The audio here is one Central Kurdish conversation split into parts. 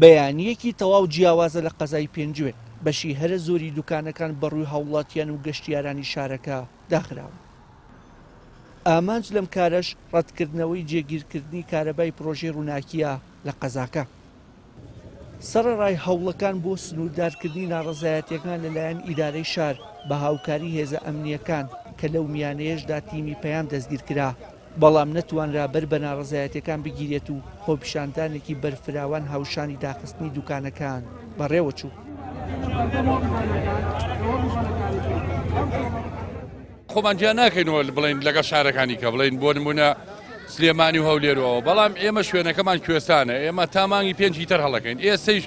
بەیانیەکی تەواو جیاوازە لە قەزای پێنجوێن بەشی هەرە زۆری دوکانەکان بەڕووی هاوڵاتیان و گەشتیارانی شارەکە داخراون. ئامانج لەم کارەش ڕەتکردنەوەی جێگیرکردنی کارەبای پرۆژەی ڕووناکیە لە قەزاکە. سەرەڕای هەوڵەکان بۆ سنووردارکردنی ناڕەزایەتیەکان لەلایەن ئیدارەی شار بە هاوکاری هێزە ئەمنیەکان کە لەو میانەیەشدا تیمی پەیام دەستگیر کرا، بەڵام نەتوانرا بەر بە ناڕەزایەتیەکان بگیرێت و خۆپیشاندانێکی بەرفراوان هاوشانی داخستنی دوکانەکان بەڕێوە چوو. خۆمان جیا ناکەینەوە بڵین لەگەڵ شارەکانی کە بڵین بۆ نمونە سلێمانی و هەولێرەوە، بەڵام ئێمە شوێنەکەمان کوێستانە، ئێمە تامانگی 5 لیتر هەڵەکەین، ئێستەیش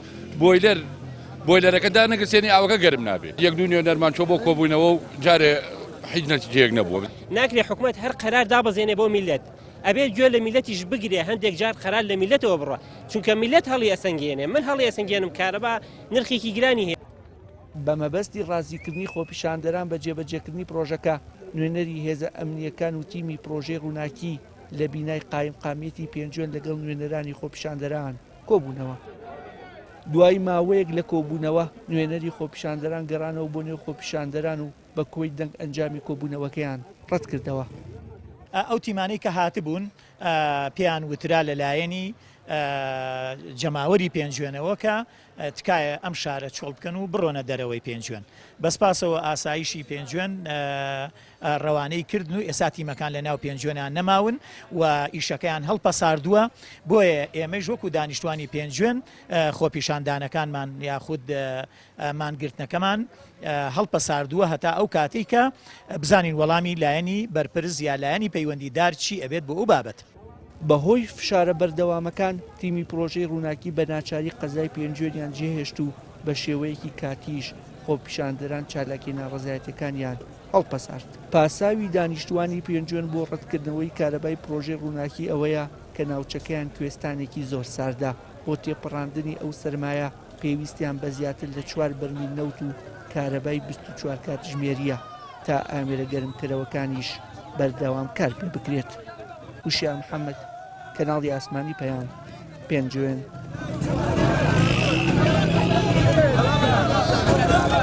بۆیلەرەکە دانەگەسێنی ئاوەکە گەرم نابێت. یەک دو نوێنەرمان چۆ بۆ کۆبوونەوە و جارێ هیچ نەتیجەیەک نەبووە. ناکرێ حکوومەت هەر قەرار دابەزێنێ بۆ میلەت، ئەبێت گوێ لە میلەتیش بگرێ، هەندێک جار قەرار لە میلەتەوە بڕە، چونکە میلەت هەڵی ئەسەنگێنێ، من هەڵی ئەسەنگێنم کارەبا نرخێکی گرانی هەیە. بە مەبەستی ڕازیکردنی خۆپیشاندەران بە جێبەجێکردنی پرۆژەکە، نوێنەری هێزە ئەمنیەکان و تیمی پرۆژەی ڕووناکی لە بینای قایمقامیەتی پێنجوێن لەگەڵ نوێنەرانی خۆپیشاندەران کۆبوونەوە. دوای ماوەیەک لە کۆبوونەوە نوێنەری خۆپیشاندەران گەڕانەوە بۆ نێو خۆپیشاندەران و بە کۆی دەنگ ئەنجامی کۆبوونەوەکەیان ڕەت کردەوە. ئەو تیمانەی کە هاتبوون پێیان وترا لەلایەنی جەماوەری پێنجوێنەوە کە تکایە ئەم شارە چۆڵ بکەن و بڕۆنە دەرەوەی پێنجوێن. بەسپاسەوە ئاسایشی پێنجوێن ڕەوانەی کردن و ئێستا تیمەکان لە ناو پێنجوێنیان نەماون و ئیشەکەیان هەڵپەساردووە، بۆیە ئێمەش وەکو دانیشتوانی پێنجوێن خۆپیشاندانەکانمان یاخود مانگرتنەکەمان هەڵپەساردووە هەتا ئەو کاتێک کە بزانین وەڵامی لایەنی بەرپرس یا لایەنی پەیوەندیدار چی ئەبێت بۆ ئەو بابەت. بەهۆی فشارە بەردەوامەکان تیمی پرۆژەی ڕووناکی بە ناچاری قەزای پێنجوێنیان جێهێشت و بە شێوەیەکی کاتیش خۆپیشاندەران چالاکی ناڕەزایەتیەکانیان هەڵپەسارد. پاساوی دانیشتوانی پێنجوێن بۆ ڕەتکردنەوەی کارەبای پرۆژەی ڕووناکی ئەوەیە کە ناوچەکەیان کوێستانێکی زۆر ساردا، بۆ تێپەڕاندنی ئەو سەرمایە پێویستیان بە زیاتر لە 4 بەرمیل نەوت و کارەبای 24 کاتژمێریە تا ئامێرە گەرمکردەوەکانیش بەردەوام کار پێ بکرێت. وشیان محەممەد، کەناڵی ئاسمانی پەیام، پێنجوێن.